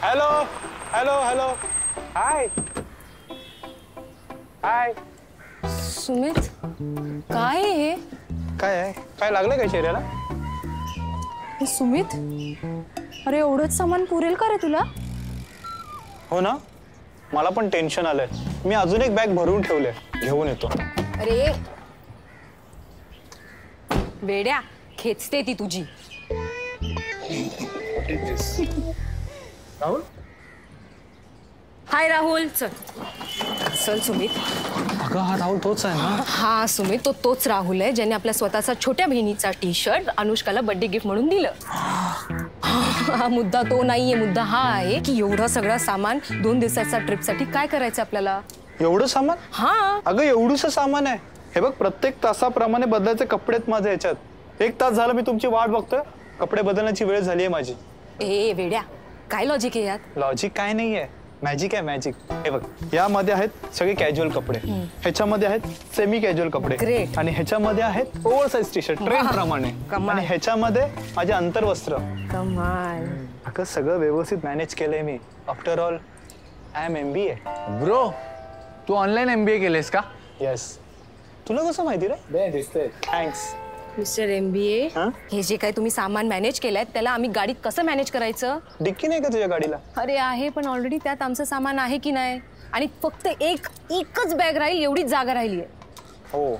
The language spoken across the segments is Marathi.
हॅलो हॅलो हॅलो हाय हाय. सुमित काय हे? काय आहे? काय लागलं काय चेहऱ्याला? सुमित अरे एवढंच सामान पुरेल का रे तुला? हो ना, मला पण टेन्शन आलंय. मी अजून एक बॅग भरून ठेवले, घेऊन येतो. अरे वेड्या, खेचते ती तुझी. राहुल हाय राहुल. चल चल सुमित. अगं हा राहुल तोच आहे ना? हा सुमित, तोच राहुल आहे ज्याने आपल्या स्वतःचा छोट्या बहिणीचा टी शर्ट अनुष्काला बर्थडे गिफ्ट म्हणून दिलं. हा मुद्दा तो नाहीये, मुद्दा हा आहे की एवढं सगळं सामान 2 दिवसाच्या ट्रिपसाठी काय करायचं आपल्याला? एवढं सामान? हा अगं एवढंसं सामान आहे. हे बघ, प्रत्येक तासाप्रमाणे बदलायचे कपडे आहेत माझ्या ह्याच्यात. 1 तास झालं मी तुमची वाट बघतोय. कपडे बदलण्याची वेळ झाली आहे माझी. ए वेड्या, काय लॉजिक आहे यात? लॉजिक काय नाहीये, मॅजिक आहे मॅजिक. हे बघ, यामध्ये आहेत सगळे कॅज्युअल कपडे, ह्याच्यामध्ये आहेत सेमी कॅज्युअल कपडे, Great. आणि ह्याच्यामध्ये आहेत ओव्हरसाइज टी शर्ट ट्रेंड प्रमाणे, कमाल. आणि ह्याच्यामध्ये माझे अंतर्वस्त्र. कमाल. अगं सगळं व्यवस्थित मॅनेज केलंय मी. After all I am MBA. Bro, तू ऑनलाईन MBA केलेस का? येस. तुला कसं माहिती रे? दिसतंय. थँक्स. मिस्टर MBA, हा? हे जे काही तुम्ही सामान मॅनेज केलंय त्याला आम्ही गाडीत कसं मॅनेज करायचं? डिक्की नाही का तुझ्या गाडीला? अरे आहे, पण ऑलरेडी त्यात आमचं सामान आहे की नाही? आणि फक्त एकच बॅग राहील, एवढीच जागा राहिली आहे. हो,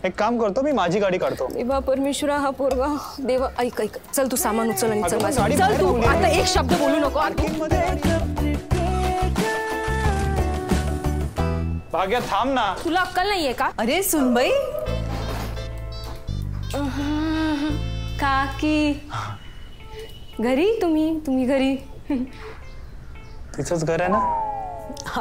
एक काम करतो, मी माझी गाडी काढतो. देवा परमेश्वरा, हा पोरगा देवा. ऐक ऐक, चल तू सामान उचल आणि चल अगं, माझं. गाडी चल बाहेर तू, लावली आहे. आता एक शब्द बोलू नको. भाग्या थांब ना. तुला अक्कल नाहीये का? अरे सुनबाई, काकी घरी? तुम्ही घरी? तिचंच घर आहे ना?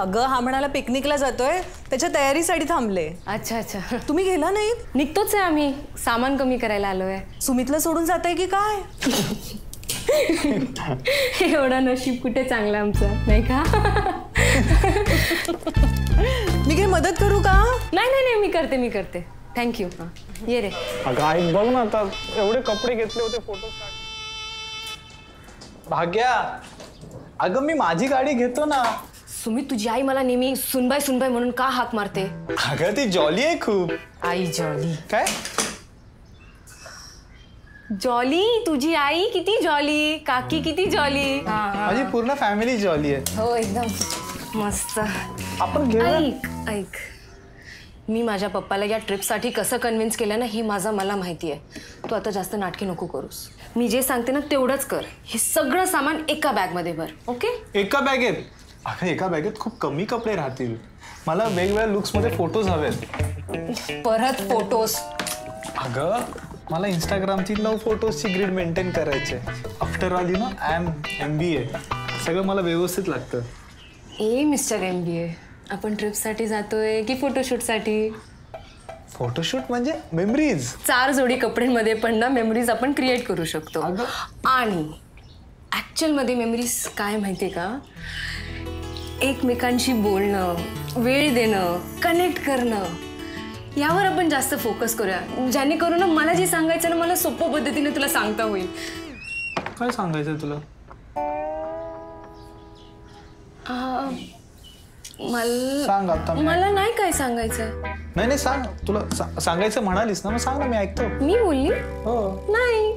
अगं हा म्हणाला पिकनिकला जातोय, त्याच्या तयारीसाठी थांबले. अच्छा अच्छा, तुम्ही गेला नाही? निघतोच आहे आम्ही, सामान कमी करायला आलोय. सुमितला सोडून जाताय की काय? एवढा नशीब कुठे चांगला आमचं, नाही का? मी काही मदत करू का? नाही, मी करते. थँक्यू. ये रे. अगं ऐक बघ ना, आता एवढे कपडे घेतले होते, फोटो काढ. भाग्या, अगं मी माझी गाडी घेतो ना. सुमित, तुझी आई मला नेहमी सुनबाई म्हणून का हाक मारते? अगं ती जॉली आहे खूप. आई जॉली? काय जॉली? तुझी आई किती जॉली, काकी किती जॉली. माझी पूर्ण फॅमिली जॉली आहे. हो, एकदम मस्त. आपण घेऊया. ऐक, मी माझ्या पप्पाला या ट्रिपसाठी कसं कन्व्हिन्स केलं ना, हे मला माहिती आहे. तू आता जास्त नाटकी नको करूस. मी जे सांगते ना तेवढंच कर. हे सगळं सामान एका बॅगमध्ये भर. ओके? एका बॅगेत? अगं एका बॅगेत खूप कमी कपडे राहतील. मला वेगवेगळ्या लुक्समध्ये फोटोज हवेत. परत फोटोज? अगं मला इंस्टाग्रामची 9 फोटोजची ग्रीड मेंटेन करायचे. After all you know I am MBA. सगळं मला व्यवस्थित लागतं. मिस्टर MBA, आपण ट्रिपसाठी जातोय की फोटोशूटसाठी? फोटोशूट म्हणजे मेमरीज. 4 जोडी कपड्यांमध्ये पण ना मेमरीज आपण क्रिएट करू शकतो. आणि ॲक्च्युअलमध्ये मेमरीज काय माहितीये का? एकमेकांशी बोलणं, वेळ देणं, कनेक्ट करणं, यावर आपण जास्त फोकस करूया, जेणेकरून ना मला जे सांगायचं ना मला सोप्या पद्धतीने तुला सांगता होईल. काय सांगायचं तुला? सांग आता. मला नाही काय सांगायचं. नाही सांग. तुला सांगायचं म्हणालीस ना, मग सांग ना, मी ऐकतो. मी बोलली? हो. नाही.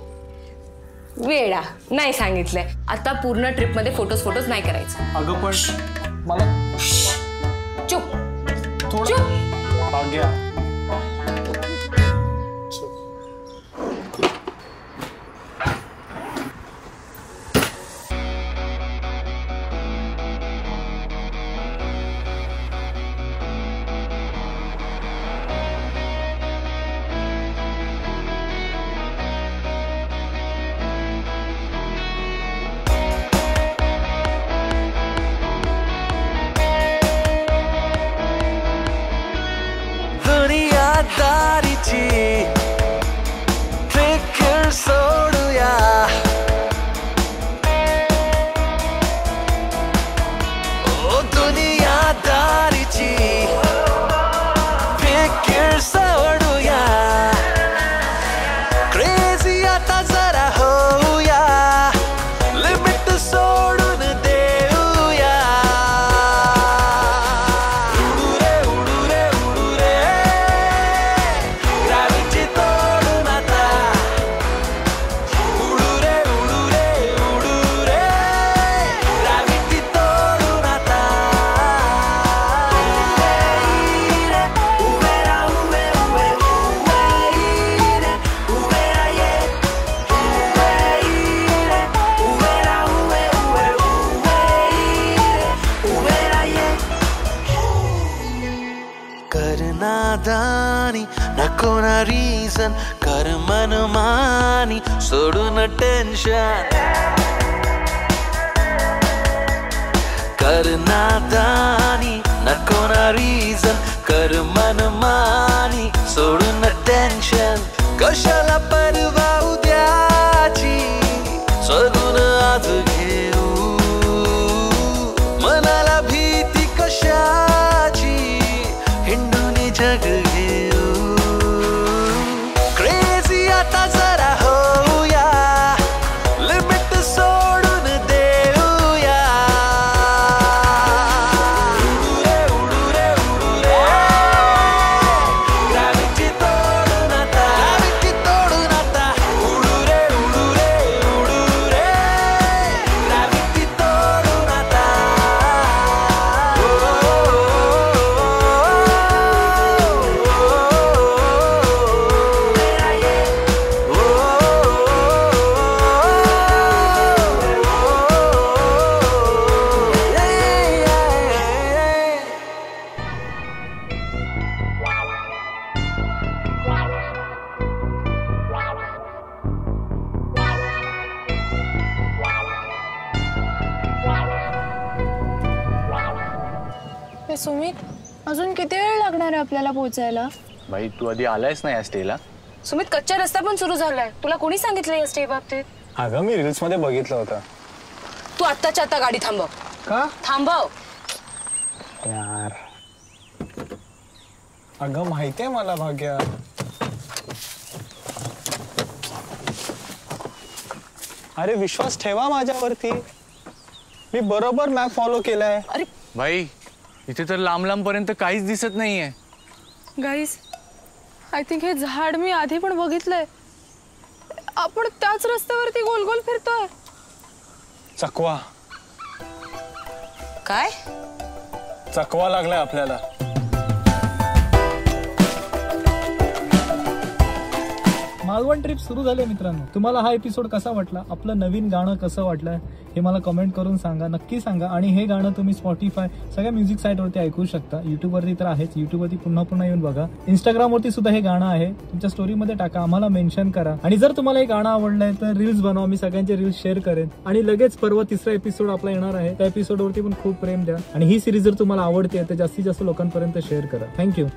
वेडा, नाही सांगितलंय. आता पूर्ण ट्रिपमध्ये फोटोज नाही करायचं. अगं पण मला चुप थोडं भाग्या. फिकर सोडूया, ओ दुनियादारीची फिकर सोडूया. क्रेझी आता जरा होऊया, लिमिट सोडून रिझन कर मनमानी सोडून टेन्शन कर नादानी नको ना रिझन कर मनमानी सोडून टेन्शन कशाला परवा उद्याची सगुण आज घेऊ मनाला भीती कशाची हिंडून जग घेऊ क्रेझी आता जरा होऊया लिमिट सोडून देऊया उडू रे उडू रे उडू रे ग्रॅव्हिटी तोडून आता उडू रे उडू रे उडू रे ग्रॅव्हिटी तोडून आता सुमित अजून किती वेळ लागणार आहे आपल्याला पोहोचायला? भाई तू आधी आलायस ना या स्टेला? सुमित कच्चा रस्ता पण सुरू झालाय. तुला कोणी सांगितलं या स्टे बाबतीत? अगं मी रील्स मध्ये बघितलं होतं. तू आत्ताच्या आता गाडी थांबव. का थांबव. यार अगं माहितीये मला भाग्या. अरे विश्वास ठेवा माझ्यावरती. मी बरोबर मॅप फॉलो केलाय. अरे भाई इथे तर लांब लांब पर्यंत काहीच दिसत नाहीये. गाईज आय थिंक हे झाड मी आधी पण बघितलंय. आपण त्याच रस्त्यावरती गोल गोल फिरतोय. चकवा काय? चकवा लागलाय आपल्याला. मालवण ट्रिप सुरू झाली मित्रांनो. तुम्हाला हा एपिसोड कसा वाटला, आपलं नवीन गाणं कसं वाटलं हे मला कमेंट करून सांगा, नक्की सांगा. आणि हे गाणं तुम्ही स्पॉटीफाय सगळ्या म्युझिक साईटवरती ऐकू शकता. युट्यूबवरती तर आहेच, युट्यूबवरती पुन्हा पुन्हा येऊन बघा. इंस्टाग्रामवरती सुद्धा हे गाणं आहे. तुमच्या स्टोरीमध्ये टाका, आम्हाला मेन्शन करा. आणि जर तुम्हाला हे गाणं आवडलंय तर रील्स बनवा. मी सगळ्यांचे रील्स शेअर करेन. आणि लगेच परवा 3रा एपिसोड आपला येणार आहे. त्या एपिसोडवरती पण खूप प्रेम द्या. आणि ही सिरीज जर तुम्हाला आवडते तर जास्तीत जास्त लोकांपर्यंत शेअर करा. थँक्यू.